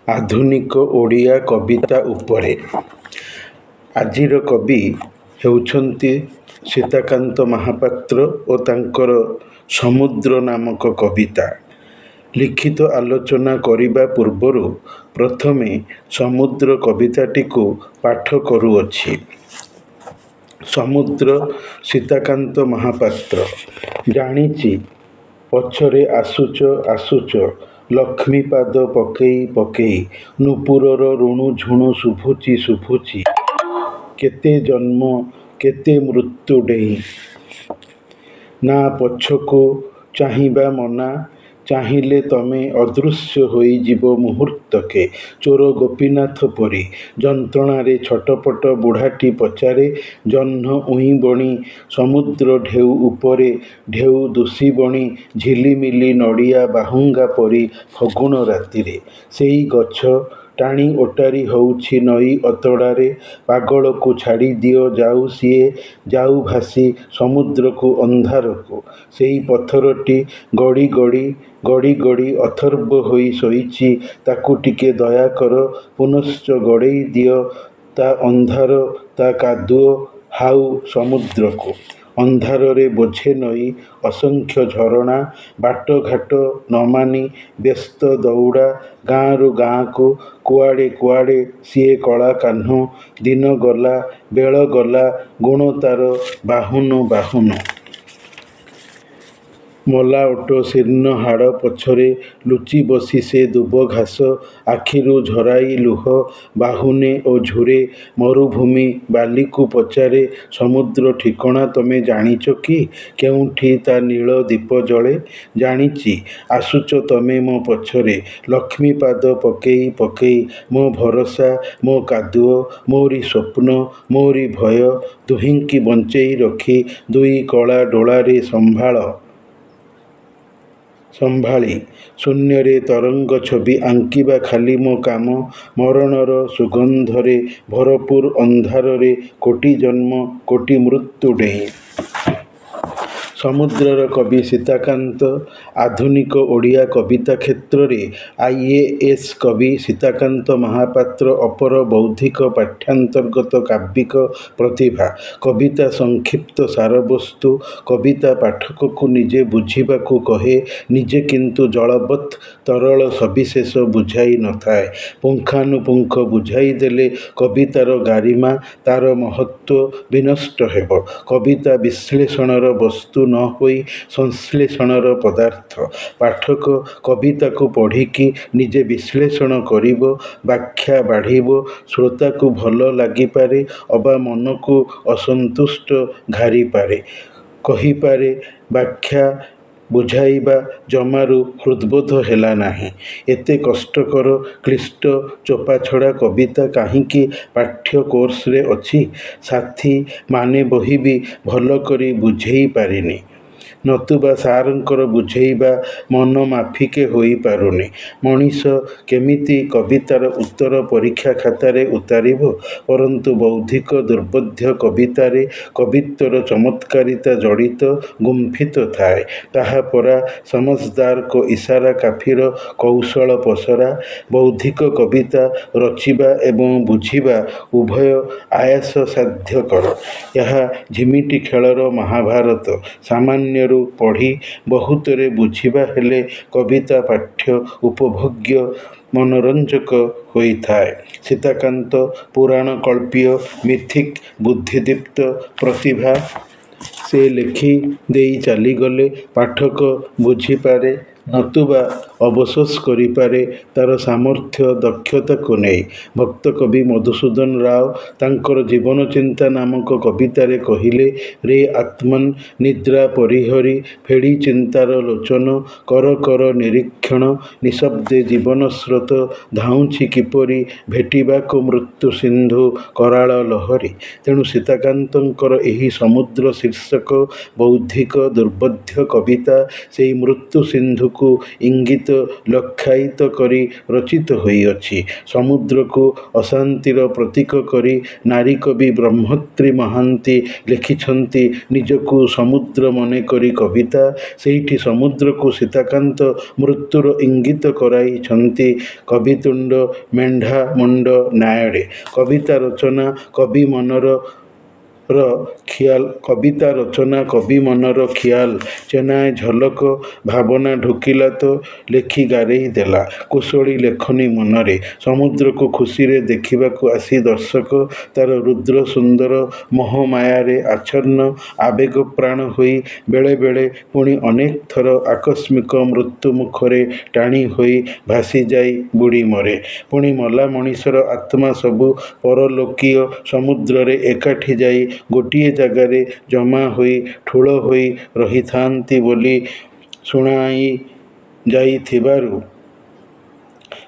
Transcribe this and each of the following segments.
ଆଧୁନିକ ଓଡ଼ିଆ କବିତା ଉପରେ। ଆଜିର କବି ହେଉଛନ୍ତି ସୀତାକାନ୍ତ ମହାପାତ୍ର ଓ ତାଙ୍କର ସମୁଦ୍ର ନାମକ କବିତା। ଲିଖିତ ଆଲୋଚନା କରିବା ପୂର୍ବରୁ ପ୍ରଥମେ ସମୁଦ୍ର କବିତାଟିକୁ ପାଠ କରୁଅଛି। ସମୁଦ୍ର ସୀତାକାନ୍ତ ମହାପାତ୍ର। ଜାଣିଛି ପଛରେ ଆସୁଛ ଆସୁଛ ଲକ୍ଷ୍ମୀ ପାଦ ପକେଇ ପକେଇ, ନୂପୁରର ରୁଣୁ ଝୁଣୁ ଶୁଭୁଛି ଶୁଭୁଛି, କେତେ ଜନ୍ମ କେତେ ମୃତ୍ୟୁ ଡେଇଁ। ନା ପଛକୁ ଚାହିଁବା ମନା, ଚାହିଁଲେ ତମେ ଅଦୃଶ୍ୟ ହୋଇଯିବ ମୁହୂର୍ତ୍ତକେ। ଚୋର ଗୋପୀନାଥ ପରି ଯନ୍ତ୍ରଣାରେ ଛଟପଟ ବୁଢ଼ାଟି ପଚାରେ, ଜହ୍ନ ଉଇଁବଣି ସମୁଦ୍ର ଢେଉ ଉପରେ, ଢେଉ ଦୁଷିବଣି ଝିଲିମିଲି ନଡ଼ିଆ ବାହୁଙ୍ଗା ପରି ଫଗୁଣ ରାତିରେ। ସେଇ ଗଛ ଟାଣି ଓଟାରି ହଉଛି ନଈ ଅତଡ଼ାରେ, ପାଗଳକୁ ଛାଡ଼ିଦିଅ ଯାଉ ସିଏ ଯାଉ ଭାସି ସମୁଦ୍ରକୁ ଅନ୍ଧାରକୁ। ସେଇ ପଥରଟି ଗଡ଼ି ଗଡ଼ି ଗଡ଼ି ଗଡ଼ି ଅଥର୍ବ ହୋଇ ଶୋଇଛି, ତାକୁ ଟିକେ ଦୟାକର ପୁନଶ୍ଚ ଗଡ଼େଇ ଦିଅ ତା ଅନ୍ଧାର ତା କାଦୁଅ ହାଉ ସମୁଦ୍ରକୁ। ଅନ୍ଧାରରେ ବୋଝେ ନଈ, ଅସଂଖ୍ୟ ଝରଣା, ବାଟଘାଟ ନମାନି ବ୍ୟସ୍ତ ଦଉଡ଼ା ଗାଁରୁ ଗାଁକୁ, କୁଆଡ଼େ କୁଆଡ଼େ ସିଏ କଳା କାହ୍ନ। ଦିନ ଗଲା ବେଳ ଗଲା ଗୁଣ ତାର ବାହୁନୁ ବାହୁନୁ। ମଲା ଓଟ ଶୀର୍ଣ୍ଣ ହାଡ଼ ପଛରେ ଲୁଚି ବସି ସେ ଦୁବ ଘାସ, ଆଖିରୁ ଝରାଇ ଲୁହ ବାହୁନେ ଓ ଝୁରେ। ମରୁଭୂମି ବାଲିକୁ ପଚାରେ, ସମୁଦ୍ର ଠିକଣା ତମେ ଜାଣିଛ କି? କେଉଁଠି ତା ନୀଳ ଦୀପ ଜଳେ? ଜାଣିଛି ଆସୁଛ ତମେ ମୋ ପଛରେ ଲକ୍ଷ୍ମୀ ପାଦ ପକେଇ ପକେଇ, ମୋ ଭରସା ମୋ କାଦୁଅ ମୋରି ସ୍ୱପ୍ନ ମୋରି ଭୟ, ଦୁହିଁକି ବଞ୍ଚେଇ ରଖି ଦୁଇ କଳା ଡୋଳାରେ ସମ୍ଭାଳି। ଶୂନ୍ୟରେ ତରଙ୍ଗ ଛବି ଆଙ୍କିବା ଖାଲି ମୋ କାମ। ମରଣର ସୁଗନ୍ଧରେ ଭରପୂର ଅନ୍ଧାରରେ କୋଟି ଜନ୍ମ କୋଟି ମୃତ୍ୟୁ ଡେଇଁ। ସମୁଦ୍ରର କବି ସୀତାକାନ୍ତ। ଆଧୁନିକ ଓଡ଼ିଆ କବିତା କ୍ଷେତ୍ରରେ IAS କବି ସୀତାକାନ୍ତ ମହାପାତ୍ର ଅପର ବୌଦ୍ଧିକ ପାଠ୍ୟାନ୍ତର୍ଗତ କାବ୍ୟିକ ପ୍ରତିଭା। କବିତା ସଂକ୍ଷିପ୍ତ ସାରବସ୍ତୁ। କବିତା ପାଠକକୁ ନିଜେ ବୁଝିବାକୁ କହେ, ନିଜେ କିନ୍ତୁ ଜଳବତ୍ ତରଳ ସବିଶେଷ ବୁଝାଇ ନଥାଏ। ପୁଙ୍ଖାନୁପୁଙ୍ଖ ବୁଝାଇ ଦେଲେ କବିତାର ଗାରିମା ତାର ମହତ୍ତ୍ୱ ବିନଷ୍ଟ ହେବ। କବିତା ବିଶ୍ଳେଷଣର ବସ୍ତୁ ନ ହୋଇ ସଂଶ୍ଳେଷଣର ପଦାର୍ଥ। ପାଠକ କବିତାକୁ ପଢ଼ିକି ନିଜେ ବିଶ୍ଳେଷଣ କରିବ, ବ୍ୟାଖ୍ୟା ବାଢ଼ିବ। ଶ୍ରୋତାକୁ ଭଲ ଲାଗିପାରେ ଅବା ମନକୁ ଅସନ୍ତୁଷ୍ଟ ଘାରିପାରେ। କହିପାରେ ବ୍ୟାଖ୍ୟା ବୁଝାଇବା ଜମାରୁ ହୃଦ୍ବୋଧ ହେଲା ନାହିଁ। ଏତେ କଷ୍ଟକର କ୍ଳିଷ୍ଟ ଚୋପାଛଡ଼ା କବିତା କାହିଁକି ପାଠ୍ୟ କୋର୍ସରେ ଅଛି? ସାଥୀ ମାନେ ବହି ବି ଭଲ କରି ବୁଝେଇ ପାରିନି, ନତୁବା ସାରଙ୍କର ବୁଝେଇବା ମନ ମାଫିକେ ହୋଇପାରୁନି। ମଣିଷ କେମିତି କବିତାର ଉତ୍ତର ପରୀକ୍ଷା ଖାତାରେ ଉତାରିବ? ପରନ୍ତୁ ବୌଦ୍ଧିକ ଦୁର୍ବୋଧ୍ୟ କବିତାରେ କବିତ୍ୱର ଚମତ୍କାରିତା ଜଡ଼ିତ ଗୁମ୍ଫିତ ଥାଏ। ତାହା ପରା ସମଜଦାର କୋ ଇସାରା କାଫିର କୌଶଳ ପସରା। ବୌଦ୍ଧିକ କବିତା ରଚିବା ଏବଂ ବୁଝିବା ଉଭୟ ଆୟାସସାଧ୍ୟକର। ଏହା ଝିମିଟି ଖେଳର ମହାଭାରତ। ସାମାନ୍ୟରୁ ପଢ଼ି ବହୁତରେ ବୁଝିବା ହେଲେ କବିତା ପାଠ୍ୟ ଉପଭୋଗ୍ୟ ମନୋରଞ୍ଜକ ହୋଇଥାଏ। ସୀତାକାନ୍ତ ପୁରାଣକଳ୍ପୀୟ ମିଥିକ୍ ବୁଦ୍ଧିଦୀପ୍ତ ପ୍ରତିଭା। ସେ ଲେଖି ଦେଇ ଚାଲିଗଲେ ପାଠକ ବୁଝିପାରେ ନତୁବା ଅବଶୋଷ କରିପାରେ ତାର ସାମର୍ଥ୍ୟ ଦକ୍ଷତାକୁ ନେଇ। ଭକ୍ତକବି ମଧୁସୂଦନ ରାଓ ତାଙ୍କର ଜୀବନଚିନ୍ତା ନାମକ କବିତାରେ କହିଲେ, ରେ ଆତ୍ମନ୍ ନିଦ୍ରା ପରିହରି ଫେଡ଼ି ଚିନ୍ତାର ଲୋଚନ, କର କର ନିରୀକ୍ଷଣ ନିଃଶବ୍ଦେ ଜୀବନସ୍ରୋତ ଧାଉଁଛି କିପରି ଭେଟିବାକୁ ମୃତ୍ୟୁ ସିନ୍ଧୁ କରାଳ ଲହରୀ। ତେଣୁ ସୀତାକାନ୍ତଙ୍କର ଏହି ସମୁଦ୍ର ଶୀର୍ଷକ ବୌଦ୍ଧିକ ଦୁର୍ବୋଧ୍ୟ କବିତା ସେଇ ମୃତ୍ୟୁ ସିନ୍ଧୁକୁ ଇଙ୍ଗିତ ଇଙ୍ଗିତ ଲକ୍ଷାୟିତ କରି ରଚିତ ହୋଇଅଛି। ସମୁଦ୍ରକୁ ଅଶାନ୍ତିର ପ୍ରତୀକ କରି ନାରୀ କବି ବ୍ରହ୍ମତ୍ରୀ ମହାନ୍ତି ଲେଖିଛନ୍ତି ନିଜକୁ ସମୁଦ୍ର ମନେକରି କବିତା। ସେଇଠି ସମୁଦ୍ରକୁ ସୀତାକାନ୍ତ ମୃତ୍ୟୁର ଇଙ୍ଗିତ କରାଇଛନ୍ତି କବିତୁଣ୍ଡ ମେଣ୍ଢାମୁଣ୍ଡ ନ୍ୟାୟରେ। କବିତା ରଚନା କବି ମନର ଖିଆଲ ଚେନାଏ ଝଲକ ଭାବନା ଢୁକିଲା ତ ଲେଖି ଗାରେଇ ଦେଲା କୁଶଳୀ ଲେଖନୀ ମନରେ। ସମୁଦ୍ରକୁ ଖୁସିରେ ଦେଖିବାକୁ ଆସି ଦର୍ଶକ ତାର ରୁଦ୍ର ସୁନ୍ଦର ମୋହମାୟାରେ ଆଚ୍ଛନ୍ନ ଆବେଗପ୍ରାଣ ହୋଇ ବେଳେ ବେଳେ ପୁଣି ଅନେକ ଥର ଆକସ୍ମିକ ମୃତ୍ୟୁ ମୁଖରେ ଟାଣି ହୋଇ ଭାସିଯାଇ ବୁଡ଼ି ମରେ। ପୁଣି ମଲା ମଣିଷର ଆତ୍ମା ସବୁ ପରଲୋକୀୟ ସମୁଦ୍ରରେ ଏକାଠି ଯାଇ ଗୋଟିଏ ଜାଗାରେ ଜମା ହୋଇ ଠୁଳ ହୋଇ ରହିଥାନ୍ତି ବୋଲି ଶୁଣାଯାଇଥିବାରୁ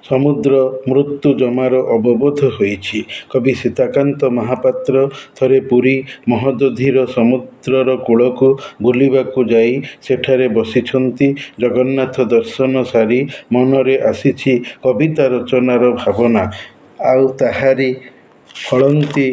ସମୁଦ୍ର ମୃତ୍ୟୁ ଜମାର ଅବବୋଧ ହୋଇଛି। କବି ସୀତାକାନ୍ତ ମହାପାତ୍ର ଥରେ ପୁରୀ ମହୋଦଧିର ସମୁଦ୍ରର କୂଳକୁ ବୁଲିବାକୁ ଯାଇ ସେଠାରେ ବସିଛନ୍ତି। ଜଗନ୍ନାଥ ଦର୍ଶନ ସାରି ମନରେ ଆସିଛି କବିତା ରଚନାର ଭାବନା, ଆଉ ତାହାରି ଫଳନ୍ତି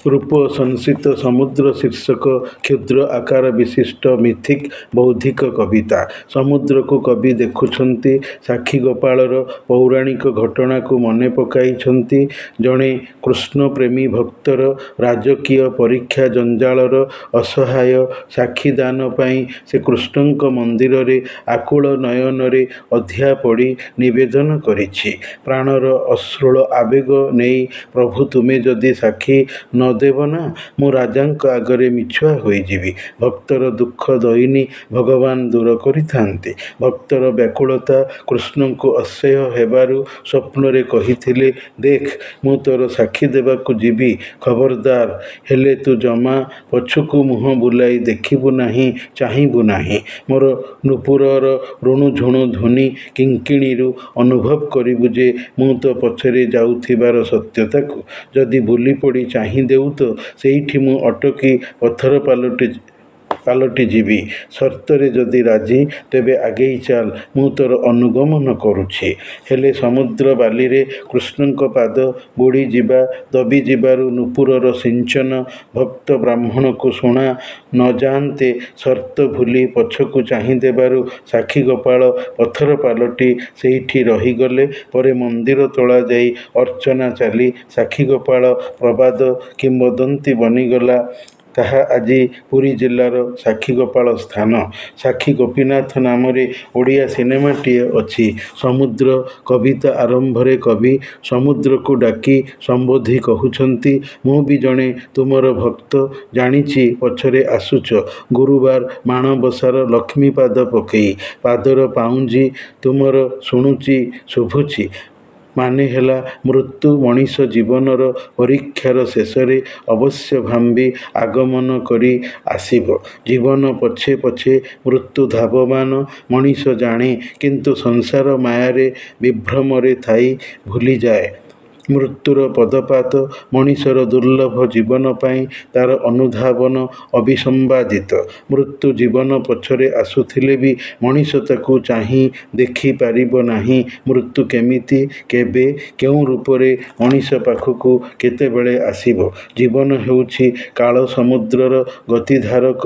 ରୂପ ସଂସିତ ସମୁଦ୍ର ଶୀର୍ଷକ କ୍ଷୁଦ୍ର ଆକାର ବିଶିଷ୍ଟ ମିଥିକ ବୌଦ୍ଧିକ କବିତା। ସମୁଦ୍ରକୁ କବି ଦେଖୁଛନ୍ତି ସାକ୍ଷୀଗୋପାଳର ପୌରାଣିକ ଘଟଣାକୁ ମନେ ପକାଇଛନ୍ତି। ଜଣେ କୃଷ୍ଣପ୍ରେମୀ ଭକ୍ତର ରାଜକୀୟ ପରୀକ୍ଷା ଜଞ୍ଜାଳର ଅସହାୟ ସାକ୍ଷୀଦାନ ପାଇଁ ସେ କୃଷ୍ଣଙ୍କ ମନ୍ଦିରରେ ଆକୁଳ ନୟନରେ ଅଧିଆ ପଡ଼ି ନିବେଦନ କରିଛି, ପ୍ରାଣର ଅଶ୍ରୁଳ ଆବେଗ ନେଇ ପ୍ରଭୁ ତୁମେ ଯଦି ସାକ୍ଷୀ ନ ଦେବ ନା, ମୁଁ ରାଜାଙ୍କ ଆଗରେ ମିଛୁଆ ହୋଇଯିବି। ଭକ୍ତର ଦୁଃଖ ଦଇନି ଭଗବାନ ଦୂର କରିଥାନ୍ତି। ଭକ୍ତର ବ୍ୟାକୁଳତା କୃଷ୍ଣଙ୍କୁ ଅସହ୍ୟ ହେବାରୁ ସ୍ୱପ୍ନରେ କହିଥିଲେ, ଦେଖ ମୁଁ ତୋର ସାକ୍ଷୀ ଦେବାକୁ ଯିବି, ଖବରଦାର ହେଲେ ତୁ ଜମା ପଛକୁ ମୁହଁ ବୁଲାଇ ଦେଖିବୁ ନାହିଁ, ଚାହିଁବୁ ନାହିଁ। ମୋର ନୂପୁରର ରୁଣୁଝୁଣୁ ଧ୍ୱନି କିଙ୍କିଣୀରୁ ଅନୁଭବ କରିବୁ ଯେ ମୁଁ ତୋ ପଛରେ ଯାଉଥିବାର ସତ୍ୟତାକୁ। ଯଦି ବୁଲିପଡ଼ି ଚାହିଁ ଦେଉ ତ ସେଇଠି ମୁଁ ଅଟକି ପଥର ପାଲଟି ଯିବି। ସର୍ତ୍ତରେ ଯଦି ରାଜି ତେବେ ଆଗେଇ ଚାଲ, ମୁଁ ତୋର ଅନୁଗମନ କରୁଛି। ହେଲେ ସମୁଦ୍ର ବାଲିରେ କୃଷ୍ଣଙ୍କ ପାଦ ବୁଡ଼ିଯିବା ଦବିଯିବାରୁ ନୂପୁରର ସିଞ୍ଚନ ଭକ୍ତ ବ୍ରାହ୍ମଣକୁ ଶୁଣା ନ ଯାଆନ୍ତେ ସର୍ତ୍ତ ଭୁଲି ପଛକୁ ଚାହିଁ ଦେବାରୁ ସାକ୍ଷୀଗୋପାଳ ପଥର ପାଲଟି ସେଇଠି ରହିଗଲେ। ପରେ ମନ୍ଦିର ତୋଳାଯାଇ ଅର୍ଚ୍ଚନା ଚାଲି ସାକ୍ଷୀଗୋପାଳ ପ୍ରବାଦ କିମ୍ବଦନ୍ତୀ ବନିଗଲା। ତାହା ଆଜି ପୁରୀ ଜିଲ୍ଲାର ସାକ୍ଷୀଗୋପାଳ ସ୍ଥାନ। ସାକ୍ଷୀ ଗୋପୀନାଥ ନାମରେ ଓଡ଼ିଆ ସିନେମାଟିଏ ଅଛି। ସମୁଦ୍ର କବିତା ଆରମ୍ଭରେ କବି ସମୁଦ୍ରକୁ ଡାକି ସମ୍ବୋଧି କହୁଛନ୍ତି, ମୁଁ ବି ଜଣେ ତୁମର ଭକ୍ତ, ଜାଣିଛି ପଛରେ ଆସୁଛ ଗୁରୁବାର ମାଣବସାର ଲକ୍ଷ୍ମୀ ପାଦ ପକେଇ। ପାଦର ପାଉଁଜି ତୁମର ଶୁଣୁଛି ଶୁଭୁଛି, ମାନେ ହେଲା ମୃତ୍ୟୁ ମଣିଷ ଜୀବନର ପରୀକ୍ଷାର ଶେଷରେ ଅବଶ୍ୟମ୍ଭାବୀ ଆଗମନ କରି ଆସିବ। ଜୀବନ ପଛେ ପଛେ ମୃତ୍ୟୁ ଧାବମାନ ମଣିଷ ଜାଣେ, କିନ୍ତୁ ସଂସାର ମାୟାରେ ବିଭ୍ରମରେ ଥାଇ ଭୁଲିଯାଏ ମୃତ୍ୟୁର ପଦପାତ। ମଣିଷର ଦୁର୍ଲଭ ଜୀବନ ପାଇଁ ତାର ଅନୁଧାବନ ଅବିସମ୍ବାଦିତ। ମୃତ୍ୟୁ ଜୀବନ ପଛରେ ଆସୁଥିଲେ ବି ମଣିଷ ତାକୁ ଚାହିଁ ଦେଖି ପାରିବ ନାହିଁ। ମୃତ୍ୟୁ କେମିତି, କେବେ, କେଉଁ ରୂପରେ ମଣିଷ ପାଖକୁ କେତେବେଳେ ଆସିବ? ଜୀବନ ହେଉଛି କାଳ ସମୁଦ୍ରର ଗତିଧାରକ,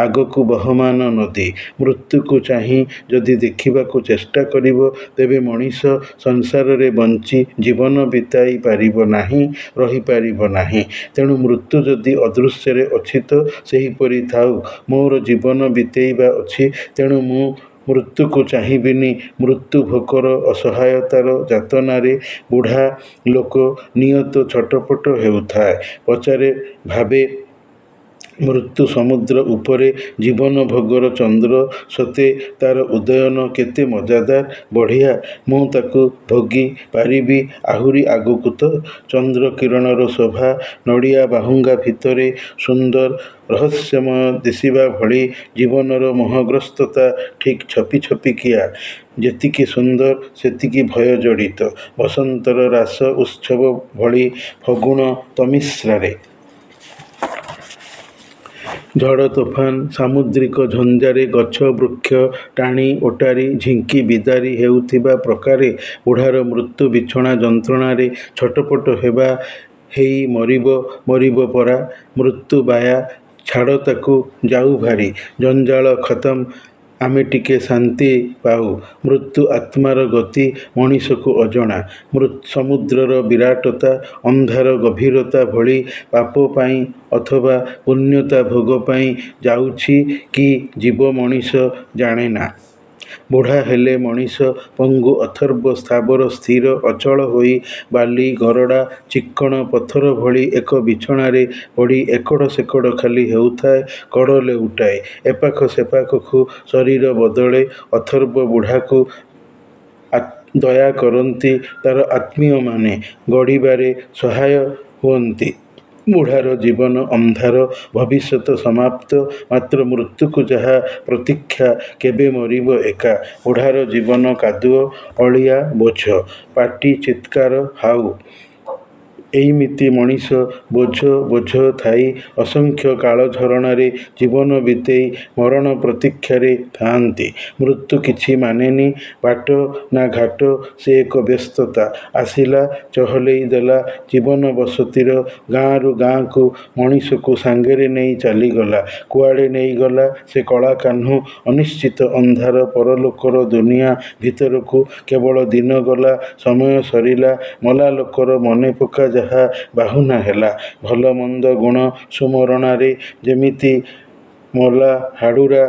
ଆଗକୁ ବହମାନ ନଦୀ। ମୃତ୍ୟୁକୁ ଚାହିଁ ଯଦି ଦେଖିବାକୁ ଚେଷ୍ଟା କରିବ, ତେବେ ମଣିଷ ସଂସାରରେ ବଞ୍ଚି ଜୀବନ ବିତାଇ ପାରିବ ନାହିଁ, ରହିପାରିବ ନାହିଁ। ତେଣୁ ମୃତ୍ୟୁ ଯଦି ଅଦୃଶ୍ୟରେ ଅଛି ତ ସେହିପରି ଥାଉ, ମୋର ଜୀବନ ବିତେଇବା ଅଛି, ତେଣୁ ମୁଁ ମୃତ୍ୟୁକୁ ଚାହିଁବିନି। ମୃତ୍ୟୁ ଭୋକର ଅସହାୟତାର ଯାତନାରେ ବୁଢ଼ା ଲୋକ ନିୟତ ଛଟପଟ ହେଉଥାଏ। ପଚାରେ ଭାବେ ମୃତ୍ୟୁ ସମୁଦ୍ର ଉପରେ ଜୀବନ ଭୋଗର ଚନ୍ଦ୍ର ସତେ ତାର ଉଦୟନ କେତେ ମଜାଦାର, ବଢ଼ିଆ, ମୁଁ ତାକୁ ଭୋଗି ପାରିବି ଆହୁରି ଆଗକୁ ତ। ଚନ୍ଦ୍ର କିରଣର ଶୋଭା ନଡ଼ିଆ ବାହୁଙ୍ଗା ଭିତରେ ସୁନ୍ଦର ରହସ୍ୟମୟ ଦିଶିବା ଭଳି ଜୀବନର ମୋହଗ୍ରସ୍ତତା ଠିକ୍ ଛପି ଛପିକିଆ। ଯେତିକି ସୁନ୍ଦର ସେତିକି ଭୟ ଜଡ଼ିତ। ବସନ୍ତର ରାସ ଉତ୍ସବ ଭଳି ଫଗୁଣ ତମିସ୍ରାରେ ଝଡ଼ ତୋଫାନ ସାମୁଦ୍ରିକ ଝଞ୍ଜାରେ ଗଛ ବୃକ୍ଷ ଟାଣି ଓଟାରି ଝିଙ୍କି ବିଦାରି ହେଉଥିବା ପ୍ରକାରେ ବୁଢ଼ାର ମୃତ୍ୟୁ ବିଛଣା ଯନ୍ତ୍ରଣାରେ ଛଟପଟ ହେଇ ମରିବ ମରିବ ପରା। ମୃତ୍ୟୁ ବାୟା, ଛାଡ଼ ତାକୁ ଯାଉ ଭାରି। ଜଞ୍ଜାଳ ଖତମ, ଆମେ ଟିକେ ଶାନ୍ତି ପାଉ। ମୃତ୍ୟୁ ଆତ୍ମାର ଗତି ମଣିଷକୁ ଅଜଣା। ସମୁଦ୍ରର ବିରାଟତା, ଅନ୍ଧାର ଗଭୀରତା ଭଳି ପାପ ପାଇଁ ଅଥବା ପୁଣ୍ୟତା ଭୋଗ ପାଇଁ ଯାଉଛି କି ଯିବ ମଣିଷ ଜାଣେନା। ବୁଢ଼ା ହେଲେ ମଣିଷ ପଙ୍ଗୁ ଅଥର୍ବ ସ୍ଥାବର ସ୍ଥିର ଅଚଳ ହୋଇ ବାଲି ଗରଡ଼ା ଚିକ୍କଣ ପଥର ଭଳି ଏକ ବିଛଣାରେ ପଡ଼ି ଏକଡ଼ ସେକଡ଼ ଖାଲି ହେଉଥାଏ। କଡ଼ ଲେଉଟାଏ ଏପାଖ ସେପାଖକୁ ଶରୀର ବଦଳେ। ଅଥର୍ବ ବୁଢ଼ାକୁ ଦୟା କରନ୍ତି ତାର ଆତ୍ମୀୟମାନେ, ଗଡ଼ିବାରେ ସହାୟ ହୁଅନ୍ତି। ବୁଢ଼ାର ଜୀବନ ଅନ୍ଧାର, ଭବିଷ୍ୟତ ସମାପ୍ତ। ମାତ୍ର ମୃତ୍ୟୁକୁ ଯାହା ପ୍ରତୀକ୍ଷା, କେବେ ମରିବ ଏକା। ବୁଢ଼ାର ଜୀବନ କାଦୁଅ, ଅଳିଆ ବୋଝ, ପାଟି ଚିତ୍କାର ହାଉ। ଏଇମିତି ମଣିଷ ବୋଝ ବୋଝ ଥାଇ ଅସଂଖ୍ୟ କାଳଝରଣାରେ ଜୀବନ ବିତେଇ ମରଣ ପ୍ରତୀକ୍ଷାରେ ଥାଆନ୍ତି। ମୃତ୍ୟୁ କିଛି ମାନେନି। ବାଟ ନା ଘାଟ ସେ ଏକ ବ୍ୟସ୍ତତା। ଆସିଲା, ଚହଲେଇ ଦେଲା ଜୀବନ ବସତିର ଗାଁରୁ ଗାଁକୁ। ମଣିଷକୁ ସାଙ୍ଗରେ ନେଇ ଚାଲିଗଲା। କୁଆଡ଼େ ନେଇଗଲା ସେ କଳା କାହ୍ନୁ? ଅନିଶ୍ଚିତ ଅନ୍ଧାର ପରଲୋକର ଦୁନିଆ ଭିତରକୁ। କେବଳ ଦିନ ଗଲା, ସମୟ ସରିଲା। ମଲା ଲୋକର ମନେପକା ଯାହା ବାହୁନା ହେଲା। ଭଲ ମନ୍ଦ ଗୁଣ ସୁମରଣାରେ ଯେମିତି ମଲା ହାଡ଼ୁରା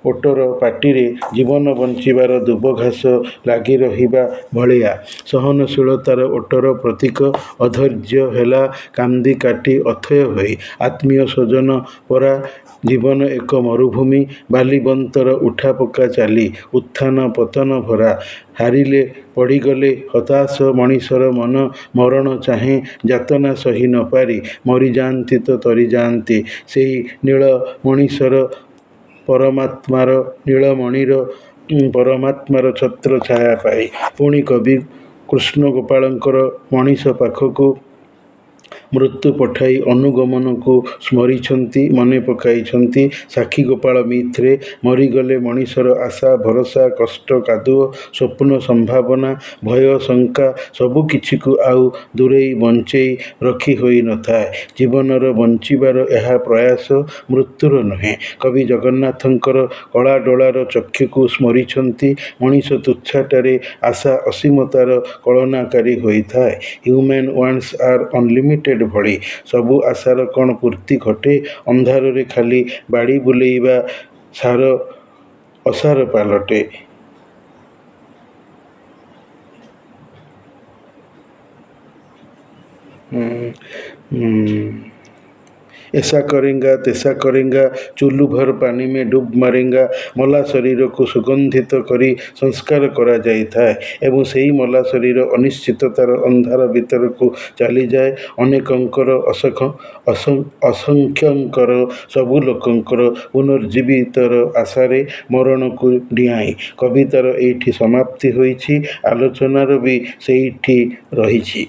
ଓଟର ପାଟିରେ ଜୀବନ ବଞ୍ଚିବାର ଦୁବଘାସ ଲାଗି ରହିବା ଭଳିଆ। ସହନଶୀଳତାର ଓଟର ପ୍ରତୀକ ଅଧୈର୍ଯ୍ୟ ହେଲା କାନ୍ଦି କାଟି ଅଥୟ ହୋଇ। ଆତ୍ମୀୟ ସ୍ୱଜନ ପରା। ଜୀବନ ଏକ ମରୁଭୂମି। ବାଲିବନ୍ତର ଉଠାପକା ଚାଲି, ଉତ୍ଥାନ ପତନ ଭରା। ହାରିଲେ ପଡ଼ିଗଲେ ହତାଶ ମଣିଷର ମନ। ମରଣ ଚାହେଁ, ଯାତନା ସହି ନ ପାରି ମରିଯାଆନ୍ତି ତ ତରିଯାଆନ୍ତି ସେଇ ନୀଳ ମଣିଷର ପରମାତ୍ମାର ନୀଳମଣିର ପରମାତ୍ମାର ଛତ୍ର ଛାୟା ପାଇ। ପୁଣି କବି କୃଷ୍ଣଗୋପାଳଙ୍କର ମଣିଷ ପାଖକୁ ମୃତ୍ୟୁ ପଠାଇ ଅନୁଗମନକୁ ସ୍ମରିଛନ୍ତି, ମନେ ପକାଇଛନ୍ତି। ସାକ୍ଷୀଗୋପାଳ ମିଥ୍ରେ। ମରିଗଲେ ମଣିଷର ଆଶା ଭରସା କଷ୍ଟ କାଦୁଅ ସ୍ୱପ୍ନ ସମ୍ଭାବନା ଭୟ ଶଙ୍କା ସବୁକିଛିକୁ ଆଉ ଦୂରେଇ ବଞ୍ଚେଇ ରଖି ହୋଇ ନଥାଏ। ଜୀବନର ବଞ୍ଚିବାର ଏହା ପ୍ରୟାସ, ମୃତ୍ୟୁର ନୁହେଁ। କବି ଜଗନ୍ନାଥଙ୍କର କଳାଡୋଳାର ଚକ୍ଷୁକୁ ସ୍ମରିଛନ୍ତି। ମଣିଷ ତୁଚ୍ଛାଟାରେ ଆଶା ଅସୀମତାର କଳନାକାରୀ ହୋଇଥାଏ। ହ୍ୟୁମ୍ୟାନ୍ ୱାଣ୍ଟସ୍ ଆର୍ ଅନଲିମିଟେଡ୍ ଭଳି। ସବୁ ଆଶାର କ'ଣ ପୂର୍ତ୍ତି ଘଟେ? ଅନ୍ଧାରରେ ଖାଲି ବାଡ଼ି ବୁଲେଇବା ସାର ଅସାର ପାଲଟେ। ऐसा करेंगा तैसा करेंगा, चुल्लू भर पानी में डूब मरेंगा। ମଲା ଶରୀରକୁ ସୁଗନ୍ଧିତ କରି ସଂସ୍କାର କରାଯାଇଥାଏ ଏବଂ ସେହି ମଲା ଶରୀର ଅନିଶ୍ଚିତତାର ଅନ୍ଧାର ଭିତରକୁ ଚାଲିଯାଏ। ଅନେକଙ୍କର ଅସଂଖ୍ୟଙ୍କର ସବୁ ଲୋକଙ୍କର ପୁନର୍ଜୀବିତର ଆଶାରେ ମରଣକୁ ଡିଆଁଇ। କବିତାର ଏଇଠି ସମାପ୍ତି ହୋଇଛି। ଆଲୋଚନାର ବି ସେଇଠି ରହିଛି।